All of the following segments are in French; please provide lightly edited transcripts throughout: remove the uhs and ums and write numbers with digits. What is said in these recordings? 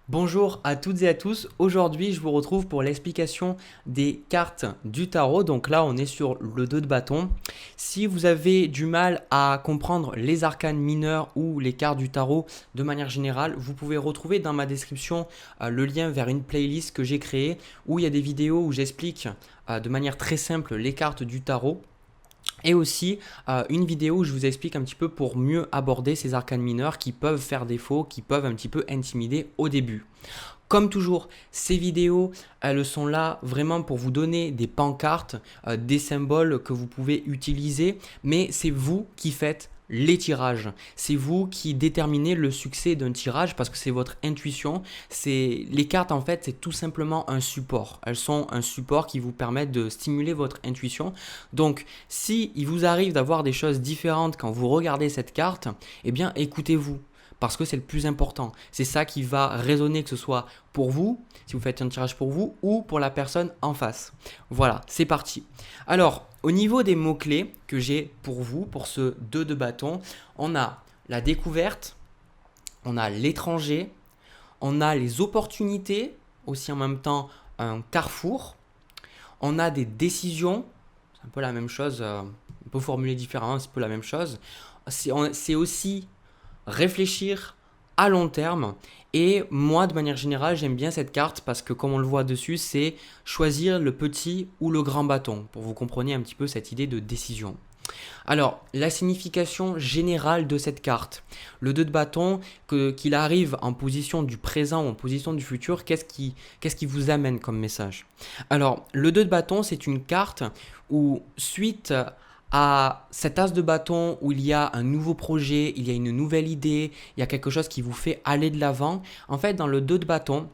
Bonjour à toutes et à tous, aujourd'hui je vous retrouve pour l'explication des cartes du tarot, donc là on est sur le 2 de bâton. Si vous avez du mal à comprendre les arcanes mineurs ou les cartes du tarot de manière générale, vous pouvez retrouver dans ma description le lien vers une playlist que j'ai créée où il y a des vidéos où j'explique de manière très simple les cartes du tarot. Et aussi une vidéo où je vous explique un petit peu pour mieux aborder ces arcanes mineurs qui peuvent faire défaut, qui peuvent un petit peu intimider au début. Comme toujours, ces vidéos, elles sont là vraiment pour vous donner des pancartes, des symboles que vous pouvez utiliser, mais c'est vous qui faites les tirages. C'est vous qui déterminez le succès d'un tirage parce que c'est votre intuition. Les cartes en fait, c'est tout simplement un support. Elles sont un support qui vous permet de stimuler votre intuition. Donc, si il vous arrive d'avoir des choses différentes quand vous regardez cette carte, eh bien écoutez-vous parce que c'est le plus important. C'est ça qui va résonner, que ce soit pour vous, si vous faites un tirage pour vous, ou pour la personne en face. Voilà, c'est parti. Alors, au niveau des mots-clés que j'ai pour vous, pour ce 2 de bâton, on a la découverte, on a l'étranger, on a les opportunités, aussi en même temps un carrefour, on a des décisions, c'est un peu la même chose, on peut formuler différemment, c'est un peu la même chose. C'est aussi réfléchir à long terme. Et moi, de manière générale, j'aime bien cette carte parce que, comme on le voit dessus, c'est choisir le petit ou le grand bâton, pour vous compreniez un petit peu cette idée de décision. Alors, la signification générale de cette carte, le 2 de bâton, qu'il arrive en position du présent ou en position du futur, qu'est-ce qui vous amène comme message? Alors, le 2 de bâton, c'est une carte où, suite à cet as de bâton où il y a un nouveau projet, il y a une nouvelle idée, il y a quelque chose qui vous fait aller de l'avant. En fait, dans le 2 de bâton,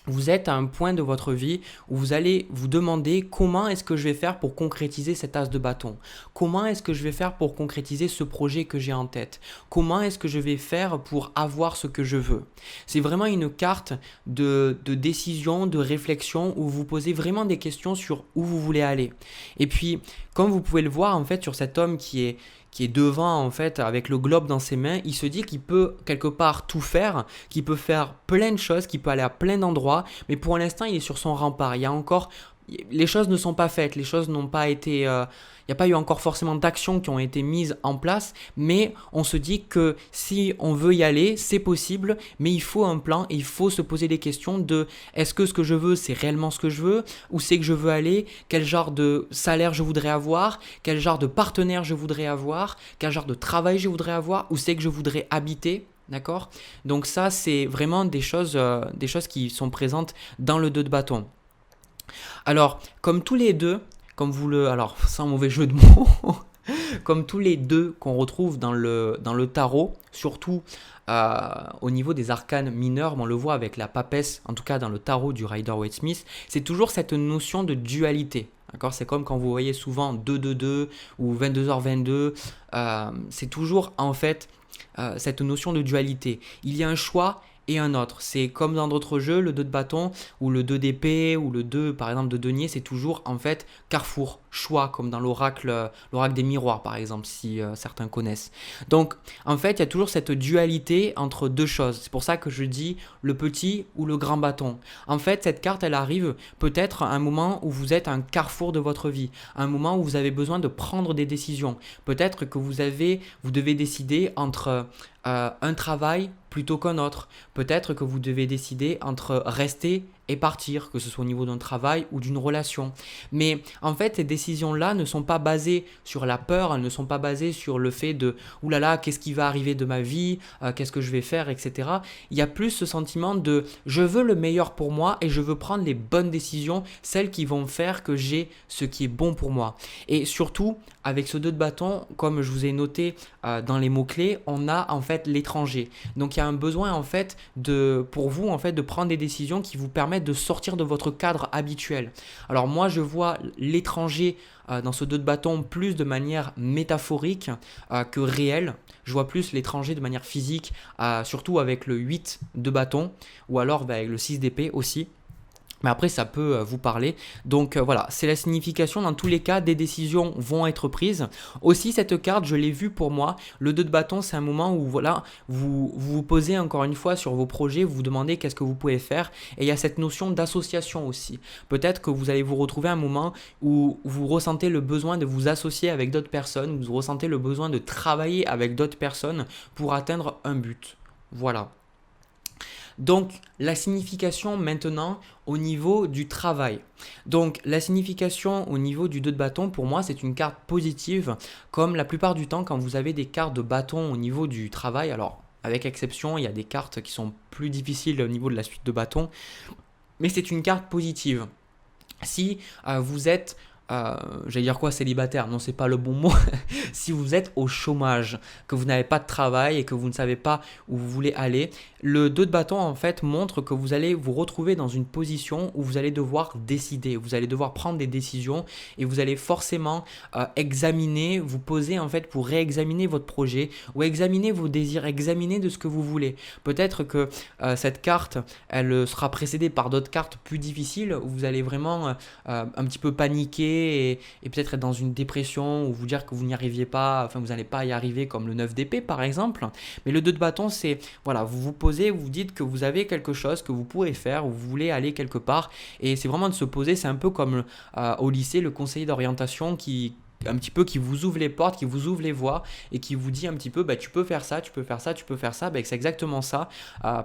vous êtes à un point de votre vie où vous allez vous demander comment est-ce que je vais faire pour concrétiser cet as de bâton. Comment est-ce que je vais faire pour concrétiser ce projet que j'ai en tête. Comment est-ce que je vais faire pour avoir ce que je veux. C'est vraiment une carte de décision, de réflexion où vous posez vraiment des questions sur où vous voulez aller. Et puis, comme vous pouvez le voir en fait sur cet homme qui est devant en fait avec le globe dans ses mains, il se dit qu'il peut quelque part tout faire, qu'il peut faire plein de choses, qu'il peut aller à plein d'endroits, mais pour l'instant il est sur son rempart. Il y a encore, les choses ne sont pas faites, les choses n'ont pas été, il n'y a pas eu encore forcément d'actions qui ont été mises en place, mais on se dit que si on veut y aller, c'est possible, mais il faut un plan et il faut se poser des questions de est-ce que ce que je veux, c'est réellement ce que je veux, où c'est que je veux aller, quel genre de salaire je voudrais avoir, quel genre de partenaire je voudrais avoir, quel genre de travail je voudrais avoir, où c'est que je voudrais habiter. D'accord. Donc ça, c'est vraiment des choses qui sont présentes dans le 2 de bâton. Alors, comme tous les deux, alors sans mauvais jeu de mots, comme tous les deux qu'on retrouve dans le tarot, surtout au niveau des arcanes mineurs, on le voit avec la papesse, en tout cas dans le tarot du Rider-Waite-Smith, c'est toujours cette notion de dualité. D'accord. C'est comme quand vous voyez souvent 2-2-2 ou 22h22, c'est toujours en fait cette notion de dualité. Il y a un choix et un autre. C'est comme dans d'autres jeux, le 2 de bâton ou le 2 d'épée ou le 2 par exemple de denier, c'est toujours en fait carrefour, choix, comme dans l'oracle des miroirs par exemple, si certains connaissent. Donc en fait, il y a toujours cette dualité entre deux choses. C'est pour ça que je dis le petit ou le grand bâton. En fait, cette carte, elle arrive peut-être à un moment où vous êtes à un carrefour de votre vie, à un moment où vous avez besoin de prendre des décisions. Peut-être que vous devez décider entre un travail plutôt qu'un autre. Peut-être que vous devez décider entre rester et partir, que ce soit au niveau d'un travail ou d'une relation. Mais en fait, ces décisions-là ne sont pas basées sur la peur, elles ne sont pas basées sur le fait de « Ouh là là, qu'est-ce qui va arriver de ma vie, qu'est-ce que je vais faire, etc. » Il y a plus ce sentiment de « Je veux le meilleur pour moi et je veux prendre les bonnes décisions, celles qui vont faire que j'ai ce qui est bon pour moi. » Et surtout, avec ce 2 de bâton, comme je vous ai noté dans les mots-clés, on a en fait l'étranger. Donc il y a un besoin en fait pour vous en fait de prendre des décisions qui vous permettent de sortir de votre cadre habituel. Alors moi je vois l'étranger dans ce 2 de bâton plus de manière métaphorique que réelle. Je vois plus l'étranger de manière physique, surtout avec le 8 de bâton ou alors avec le 6 d'épée aussi. Mais après, ça peut vous parler. Donc voilà, c'est la signification. Dans tous les cas, des décisions vont être prises. Aussi, cette carte, je l'ai vue pour moi. Le 2 de bâton, c'est un moment où voilà, vous posez encore une fois sur vos projets, vous vous demandez qu'est-ce que vous pouvez faire. Et il y a cette notion d'association aussi. Peut-être que vous allez vous retrouver à un moment où vous ressentez le besoin de vous associer avec d'autres personnes, vous ressentez le besoin de travailler avec d'autres personnes pour atteindre un but. Voilà. Donc, la signification maintenant au niveau du travail. Donc, la signification au niveau du 2 de bâton, pour moi, c'est une carte positive. Comme la plupart du temps, quand vous avez des cartes de bâton au niveau du travail, alors avec exception, il y a des cartes qui sont plus difficiles au niveau de la suite de bâton, mais c'est une carte positive. Si vous êtes j'allais dire quoi, célibataire, non, c'est pas le bon mot. Si vous êtes au chômage, que vous n'avez pas de travail et que vous ne savez pas où vous voulez aller, le 2 de bâton en fait montre que vous allez vous retrouver dans une position où vous allez devoir décider, vous allez devoir prendre des décisions et vous allez forcément examiner, vous poser en fait pour réexaminer votre projet ou examiner vos désirs, examiner de ce que vous voulez. Peut-être que cette carte, elle sera précédée par d'autres cartes plus difficiles où vous allez vraiment un petit peu paniquer et peut-être être dans une dépression ou vous dire que vous n'y arriviez pas, enfin vous n'allez pas y arriver comme le 9 d'épée par exemple. Mais le 2 de bâton, c'est voilà, vous vous posez, vous dites que vous avez quelque chose que vous pouvez faire ou vous voulez aller quelque part et c'est vraiment de se poser, c'est un peu comme au lycée le conseiller d'orientation qui un petit peu qui vous ouvre les portes, qui vous ouvre les voies et qui vous dit un petit peu bah, tu peux faire ça, tu peux faire ça, tu peux faire ça, bah, c'est exactement ça.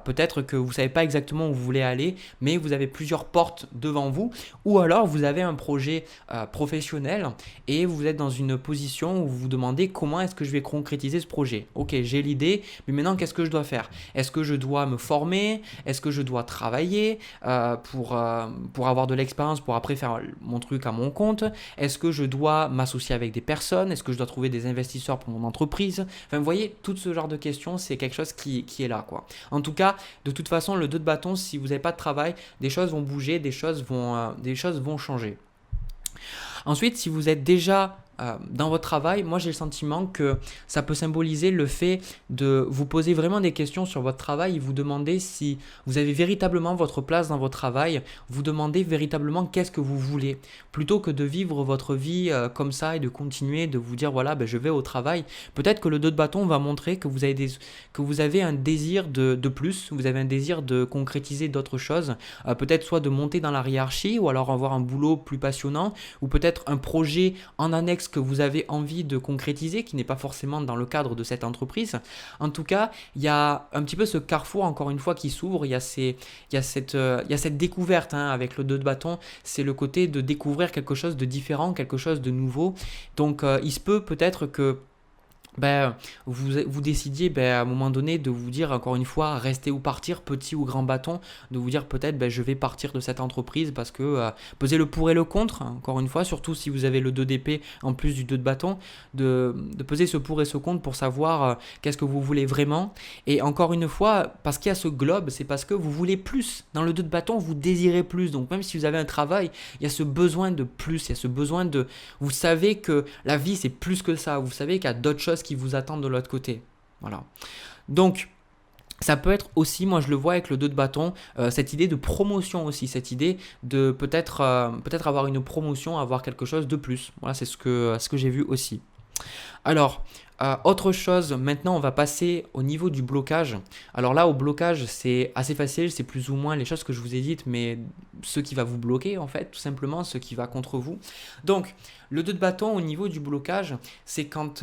Peut-être que vous ne savez pas exactement où vous voulez aller, mais vous avez plusieurs portes devant vous ou alors vous avez un projet professionnel et vous êtes dans une position où vous vous demandez comment est-ce que je vais concrétiser ce projet. Ok, j'ai l'idée, mais maintenant qu'est-ce que je dois faire? Est-ce que je dois me former? Est-ce que je dois travailler pour avoir de l'expérience pour après faire mon truc à mon compte? Est-ce que je dois m'associer avec des personnes? Est-ce que je dois trouver des investisseurs pour mon entreprise? Enfin, vous voyez, tout ce genre de questions, c'est quelque chose qui est là, quoi. En tout cas, de toute façon, le 2 de bâton, si vous n'avez pas de travail, des choses vont bouger, des choses vont changer. Ensuite, si vous êtes déjà dans votre travail, moi j'ai le sentiment que ça peut symboliser le fait de vous poser vraiment des questions sur votre travail et vous demander si vous avez véritablement votre place dans votre travail, vous demandez véritablement qu'est-ce que vous voulez, plutôt que de vivre votre vie comme ça et de continuer de vous dire voilà ben, je vais au travail. Peut-être que le 2 de bâton va montrer que vous avez un désir de plus, vous avez un désir de concrétiser d'autres choses, peut-être soit de monter dans la hiérarchie ou alors avoir un boulot plus passionnant ou peut-être un projet en annexe que vous avez envie de concrétiser, qui n'est pas forcément dans le cadre de cette entreprise. En tout cas, il y a un petit peu ce carrefour, encore une fois, qui s'ouvre. Il y a cette découverte avec le 2 de bâton. C'est le côté de découvrir quelque chose de différent, quelque chose de nouveau. Donc, il se peut peut-être que vous décidiez à un moment donné de vous dire encore une fois rester ou partir, petit ou grand bâton, de vous dire peut-être je vais partir de cette entreprise parce que peser le pour et le contre, encore une fois, surtout si vous avez le 2 d'épée en plus du 2 de bâton, de peser ce pour et ce contre pour savoir qu'est-ce que vous voulez vraiment. Et encore une fois, parce qu'il y a ce globe, c'est parce que vous voulez plus. Dans le 2 de bâton, vous désirez plus. Donc même si vous avez un travail, il y a ce besoin de plus, il y a ce besoin de... Vous savez que la vie c'est plus que ça, vous savez qu'il y a d'autres choses qui vous attendent de l'autre côté. Voilà. Donc, ça peut être aussi, moi je le vois avec le 2 de bâton, cette idée de promotion aussi, cette idée de peut-être avoir une promotion, avoir quelque chose de plus. Voilà, c'est ce que j'ai vu aussi. Alors, autre chose, maintenant on va passer au niveau du blocage. Alors là, au blocage, c'est assez facile, c'est plus ou moins les choses que je vous ai dites, mais ce qui va vous bloquer en fait, tout simplement, ce qui va contre vous. Donc, le 2 de bâton au niveau du blocage, c'est quand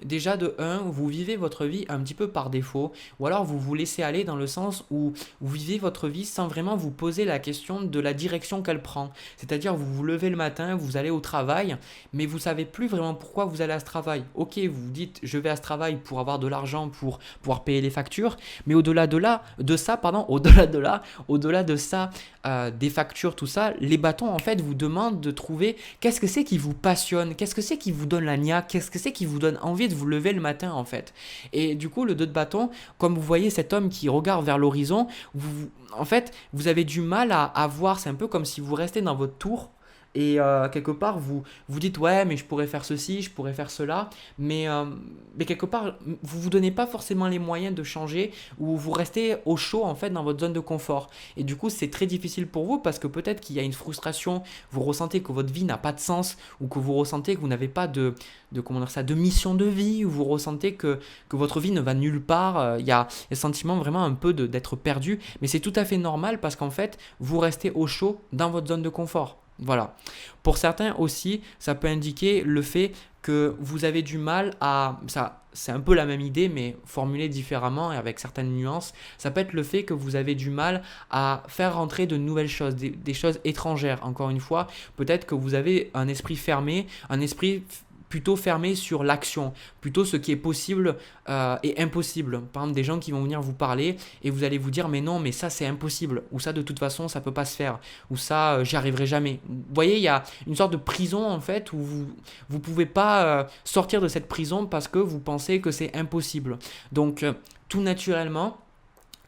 déjà de 1, vous vivez votre vie un petit peu par défaut, ou alors vous vous laissez aller dans le sens où vous vivez votre vie sans vraiment vous poser la question de la direction qu'elle prend. C'est-à-dire, vous vous levez le matin, vous allez au travail, mais vous ne savez plus vraiment pourquoi vous allez à ce travail. Ok, vous vous dites, je vais à ce travail pour avoir de l'argent, pour pouvoir payer les factures, mais au-delà de ça, des factures, tout ça, les bâtons en fait vous demandent de trouver qu'est-ce que c'est qui vous passionne, qu'est-ce que c'est qui vous donne la niaque, qu'est-ce que c'est qui vous donne envie de vous lever le matin en fait. Et du coup, le 2 de bâton, comme vous voyez cet homme qui regarde vers l'horizon, en fait, vous avez du mal à voir, c'est un peu comme si vous restez dans votre tour et quelque part vous vous dites ouais mais je pourrais faire ceci, je pourrais faire cela, mais quelque part vous vous donnez pas forcément les moyens de changer ou vous restez au chaud en fait dans votre zone de confort. Et du coup c'est très difficile pour vous parce que peut-être qu'il y a une frustration, vous ressentez que votre vie n'a pas de sens ou que vous ressentez que vous n'avez pas comment dire ça, de mission de vie, ou vous ressentez que votre vie ne va nulle part. Il y a le sentiment vraiment un peu d'être perdu, mais c'est tout à fait normal parce qu'en fait, vous restez au chaud dans votre zone de confort. Voilà. Pour certains aussi, ça peut indiquer le fait que vous avez du mal à... Ça, c'est un peu la même idée, mais formulée différemment et avec certaines nuances. Ça peut être le fait que vous avez du mal à faire rentrer de nouvelles choses, des choses étrangères. Encore une fois, peut-être que vous avez un esprit fermé, un esprit plutôt fermé sur l'action, plutôt ce qui est possible et impossible. Par exemple, des gens qui vont venir vous parler et vous allez vous dire mais non, mais ça c'est impossible, ou ça de toute façon ça peut pas se faire, ou ça j'y arriverai jamais. Vous voyez, il y a une sorte de prison en fait où vous pouvez pas sortir de cette prison parce que vous pensez que c'est impossible. Donc tout naturellement,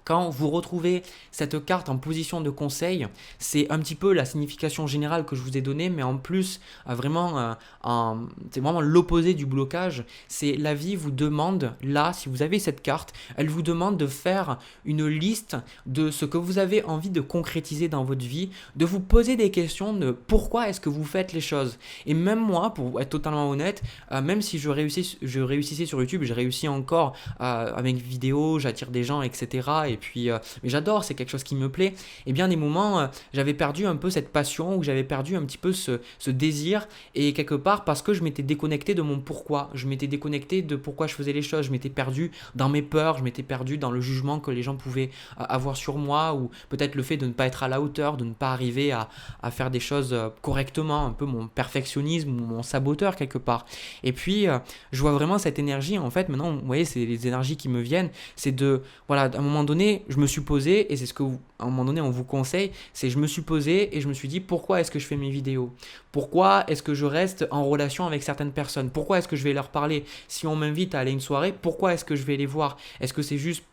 quand vous retrouvez cette carte en position de conseil, c'est un petit peu la signification générale que je vous ai donnée, mais en plus, c'est vraiment l'opposé du blocage. C'est la vie vous demande, là, si vous avez cette carte, elle vous demande de faire une liste de ce que vous avez envie de concrétiser dans votre vie, de vous poser des questions de pourquoi est-ce que vous faites les choses. Et même moi, pour être totalement honnête, même si je réussissais sur YouTube, j'ai réussi encore avec vidéos, j'attire des gens, etc. Et puis, mais j'adore, c'est quelque chose qui me plaît. Et bien des moments, j'avais perdu un peu cette passion, ou j'avais perdu un petit peu ce désir, et quelque part parce que je m'étais déconnecté de mon pourquoi, je m'étais déconnecté de pourquoi je faisais les choses, je m'étais perdu dans mes peurs, je m'étais perdu dans le jugement que les gens pouvaient avoir sur moi, ou peut-être le fait de ne pas être à la hauteur, de ne pas arriver à faire des choses correctement, un peu mon perfectionnisme ou mon saboteur quelque part. Et puis, je vois vraiment cette énergie, en fait, maintenant, vous voyez, c'est les énergies qui me viennent, c'est de, voilà, à un moment donné, je me suis posé, et c'est ce que, à un moment donné, on vous conseille, c'est je me suis posé et je me suis dit pourquoi est-ce que je fais mes vidéos? Pourquoi est-ce que je reste en relation avec certaines personnes? Pourquoi est-ce que je vais leur parler? Si on m'invite à aller à une soirée, pourquoi est-ce que je vais les voir? Est-ce que c'est juste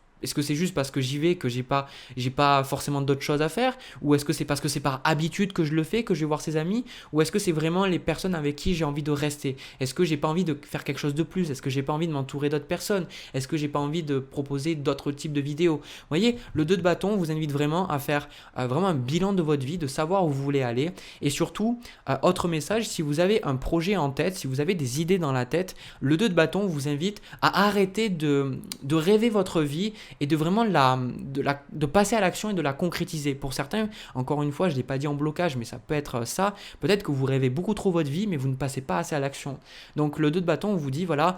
parce que j'y vais, que j'ai pas forcément d'autres choses à faire? Ou est-ce que c'est parce que c'est par habitude que je le fais, que je vais voir ses amis? Ou est-ce que c'est vraiment les personnes avec qui j'ai envie de rester? Est-ce que j'ai pas envie de faire quelque chose de plus? Est-ce que j'ai pas envie de m'entourer d'autres personnes? Est-ce que j'ai pas envie de proposer d'autres types de vidéos? Vous voyez, le 2 de bâton vous invite vraiment à faire vraiment un bilan de votre vie, de savoir où vous voulez aller. Et surtout, autre message, si vous avez un projet en tête, si vous avez des idées dans la tête, le 2 de bâton vous invite à arrêter de rêver votre vie et de vraiment de passer à l'action et de la concrétiser. Pour certains, encore une fois, je ne l'ai pas dit en blocage, mais ça peut être ça. Peut-être que vous rêvez beaucoup trop votre vie, mais vous ne passez pas assez à l'action. Donc le 2 de bâton, on vous dit, voilà,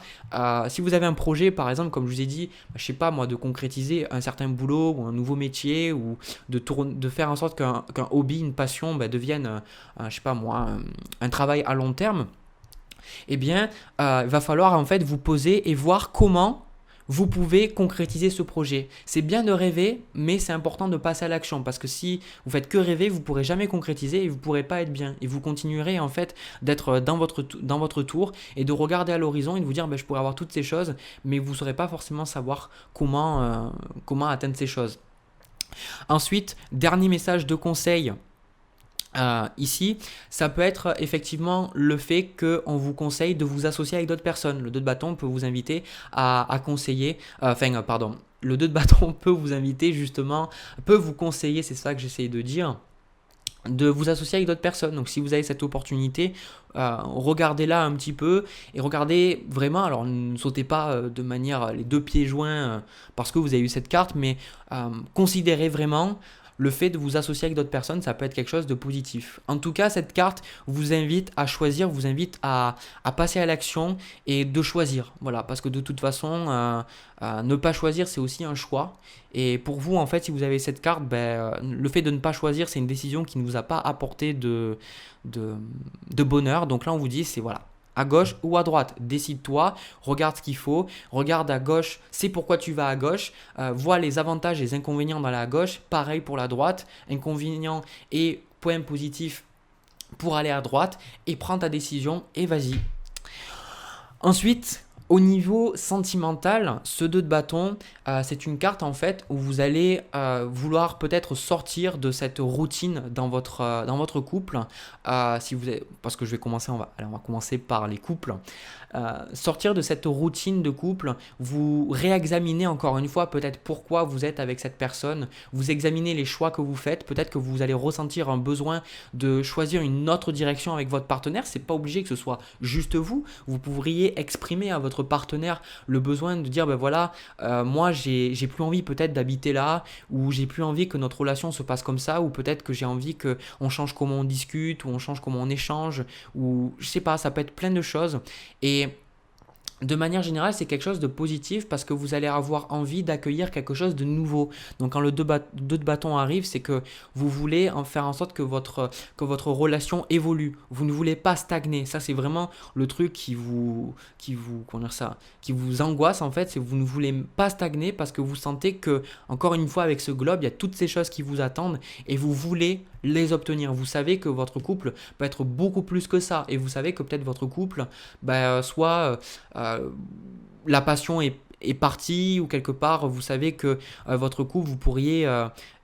si vous avez un projet, par exemple, comme je vous ai dit, je ne sais pas moi, de concrétiser un certain boulot ou un nouveau métier, ou de faire en sorte qu'un hobby, une passion devienne, je sais pas moi, un travail à long terme, eh bien, il va falloir en fait vous poser et voir comment vous pouvez concrétiser ce projet. C'est bien de rêver, mais c'est important de passer à l'action, parce que si vous faites que rêver, vous ne pourrez jamais concrétiser et vous ne pourrez pas être bien. Et vous continuerez en fait d'être dans votre tour et de regarder à l'horizon et de vous dire je pourrais avoir toutes ces choses, mais vous ne saurez pas forcément savoir comment atteindre ces choses. Ensuite, dernier message de conseil. Ici, ça peut être effectivement le fait qu'on vous conseille de vous associer avec d'autres personnes. Le 2 de bâton peut vous inviter à conseiller, le 2 de bâton peut vous inviter justement, peut vous conseiller, c'est ça que j'essaye de dire, de vous associer avec d'autres personnes. Donc si vous avez cette opportunité, regardez-la un petit peu et regardez vraiment, alors ne sautez pas de manière les deux pieds joints parce que vous avez eu cette carte, mais considérez vraiment le fait de vous associer avec d'autres personnes, ça peut être quelque chose de positif. En tout cas, cette carte vous invite à choisir, vous invite à passer à l'action et de choisir. Voilà, parce que de toute façon, ne pas choisir, c'est aussi un choix. Et pour vous, en fait, si vous avez cette carte, le fait de ne pas choisir, c'est une décision qui ne vous a pas apporté de bonheur. Donc là, on vous dit, c'est voilà. À gauche ou à droite, décide-toi, regarde ce qu'il faut, regarde à gauche, c'est pourquoi tu vas à gauche, vois les avantages et les inconvénients dans la gauche, pareil pour la droite, inconvénients et points positifs pour aller à droite, et prends ta décision et vas-y. Ensuite, Au niveau sentimental, ce 2 de bâton, c'est une carte en fait où vous allez vouloir peut-être sortir de cette routine dans votre couple. Si vous avez- Parce que je vais commencer, on va commencer par les couples. Sortir de cette routine de couple, vous réexaminez encore une fois peut-être pourquoi vous êtes avec cette personne, vous examinez les choix que vous faites, peut-être que vous allez ressentir un besoin de choisir une autre direction avec votre partenaire. C'est pas obligé que ce soit juste vous. Vous pourriez exprimer à votre partenaire le besoin de dire ben voilà, moi j'ai plus envie peut-être d'habiter là, ou j'ai plus envie que notre relation se passe comme ça, ou peut-être que j'ai envie que on change comment on discute, ou on change comment on échange, ou je sais pas, ça peut être plein de choses. Et de manière générale, c'est quelque chose de positif parce que vous allez avoir envie d'accueillir quelque chose de nouveau. Donc quand le 2 de bâton arrive, c'est que vous voulez en faire en sorte que votre relation évolue. Vous ne voulez pas stagner. Ça, c'est vraiment le truc comment dire ça, qui vous angoisse en fait. C'est que vous ne voulez pas stagner parce que vous sentez que, encore une fois, avec ce globe, il y a toutes ces choses qui vous attendent et vous voulez les obtenir. Vous savez que votre couple peut être beaucoup plus que ça et vous savez que peut-être votre couple soit la passion est partie ou quelque part vous savez que votre couple vous pourriez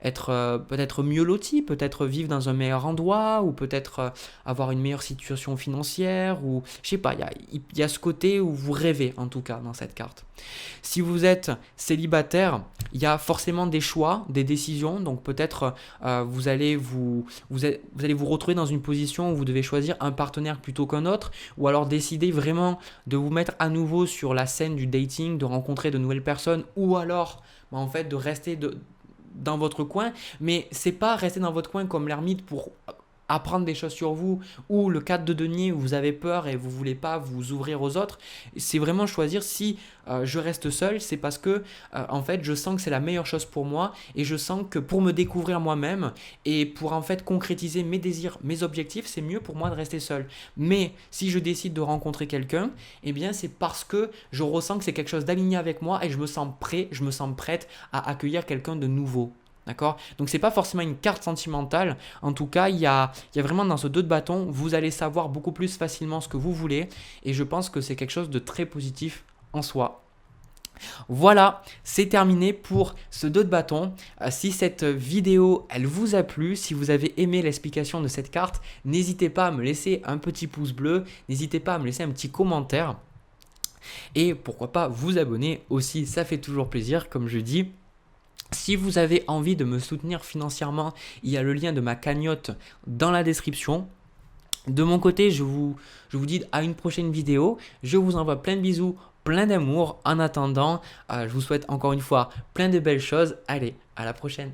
être peut-être mieux loti, peut-être vivre dans un meilleur endroit ou peut-être avoir une meilleure situation financière ou je sais pas, il y a ce côté où vous rêvez en tout cas dans cette carte. Si vous êtes célibataire, il y a forcément des choix, des décisions, donc peut-être vous allez vous retrouver dans une position où vous devez choisir un partenaire plutôt qu'un autre ou alors décider vraiment de vous mettre à nouveau sur la scène du dating, de rencontrer de nouvelles personnes ou alors en fait de rester dans votre coin, mais c'est pas rester dans votre coin comme l'ermite pour apprendre des choses sur vous ou le 4 de denier où vous avez peur et vous voulez pas vous ouvrir aux autres. C'est vraiment choisir si je reste seul, c'est parce que en fait je sens que c'est la meilleure chose pour moi et je sens que pour me découvrir moi-même et pour en fait concrétiser mes désirs, mes objectifs, c'est mieux pour moi de rester seul. Mais si je décide de rencontrer quelqu'un, eh bien c'est parce que je ressens que c'est quelque chose d'aligné avec moi et je me sens prêt, je me sens prête à accueillir quelqu'un de nouveau. D'accord? Donc c'est pas forcément une carte sentimentale. En tout cas, il y a vraiment dans ce 2 de bâton, vous allez savoir beaucoup plus facilement ce que vous voulez. Et je pense que c'est quelque chose de très positif en soi. Voilà, c'est terminé pour ce 2 de bâton. Si cette vidéo, elle vous a plu, si vous avez aimé l'explication de cette carte, n'hésitez pas à me laisser un petit pouce bleu, n'hésitez pas à me laisser un petit commentaire. Et pourquoi pas vous abonner aussi, ça fait toujours plaisir, comme je dis. Si vous avez envie de me soutenir financièrement, il y a le lien de ma cagnotte dans la description. De mon côté, je vous dis à une prochaine vidéo. Je vous envoie plein de bisous, plein d'amour. En attendant, je vous souhaite encore une fois plein de belles choses. Allez, à la prochaine.